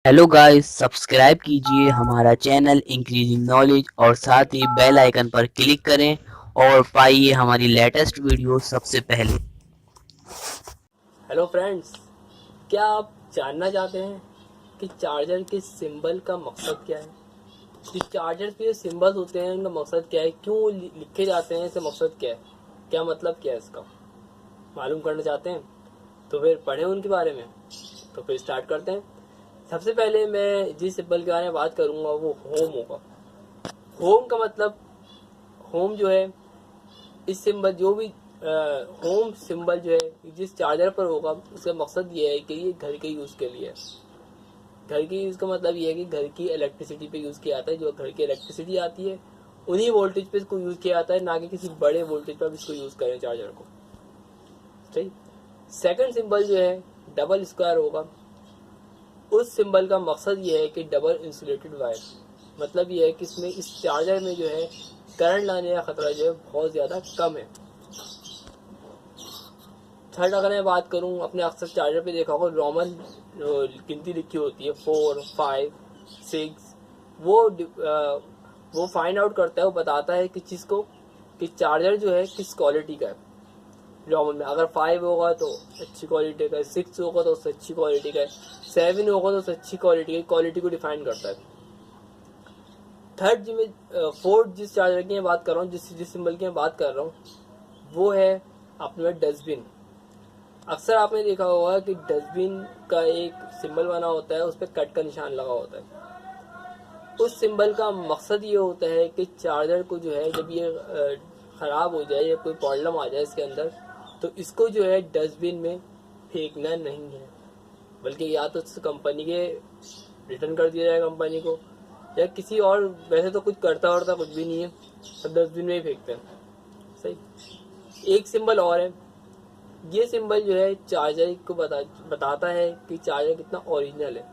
Hello guys, subscribe कीजिए हमारा channel increasing knowledge और साथ ही बेल आइकन पर क्लिक करें और पाइए हमारी लेटेस्ट वीडियो सबसे पहले। हेलो फ्रेंड्स, क्या आप जानना चाहते हैं कि चार्जर के सिंबल का मकसद क्या है? जो चार्जर के सिंबल्स होते हैं उनका मकसद क्या है, क्यों लिखे जाते हैं, इसका मकसद क्या है, क्या मतलब क्या है इसका मालूम करना चाहते हैं? तो फिर पढ़ें उनके बारे में। तो फिर स्टार्ट करते हैं। सबसे पहले मैं जिस सिंबल के बारे में बात करूंगा वो होम होगा। होम का मतलब, होम जो है, इस सिंबल जो भी होम सिंबल जो है जिस चार्जर पर होगा उसका मकसद ये है कि ये घर के यूज़ के लिए है। घर के यूज़ का मतलब ये है कि घर की इलेक्ट्रिसिटी पे यूज़ किया जाता है। जो घर की इलेक्ट्रिसिटी आती है उन्हीं वोल्टेज पे इसको यूज़ किया जाता है, ना कि किसी बड़े वोल्टेज पर इसको यूज़ करें चार्जर को। ठीक। सेकंड सिंबल जो है डबल स्क्वायर होगा। उस सिंबल का मकसद ये है कि डबल इंसुलेटेड वायर, मतलब ये है कि इसमें इस चार्जर में जो है करंट लाने का खतरा जो है बहुत ज़्यादा कम है। थर्ड अगर मैं बात करूँ, अपने अक्सर चार्जर पे देखा होगा रोमन गिनती लिखी होती है 4, 5, 6। वो फाइंड आउट करता है, वो बताता है कि चीज़ को कि चार्जर जो है किस क्वालिटी का है। रोमन में अगर 5 होगा तो अच्छी क्वालिटी का है, 6 होगा तो उससे अच्छी क्वालिटी का है, 7 होगा तो उससे अच्छी क्वालिटी को डिफाइन करता है। थर्ड जो मैं फोर्थ जिस चार्जर की मैं बात कर रहा हूँ, जिस सिंबल की मैं बात कर रहा हूँ वो है अपने डस्टबिन। अक्सर आपने देखा होगा कि डस्टबिन का एक सिंबल बना होता है, उस पर कट का निशान लगा होता है। उस सिंबल का मकसद ये होता है कि चार्जर को जो है जब ये ख़राब हो जाए या कोई प्रॉब्लम आ जाए इसके अंदर, तो इसको जो है डस्टबिन में फेंकना नहीं है, बल्कि या तो कंपनी के रिटर्न कर दिया जाए कंपनी को, या किसी और, वैसे तो कुछ करता वरता कुछ भी नहीं है, सब डस्टबिन में ही फेंकते हैं। सही। एक सिंबल और है। ये सिंबल जो है चार्जर को बताता है कि चार्जर कितना ओरिजिनल है।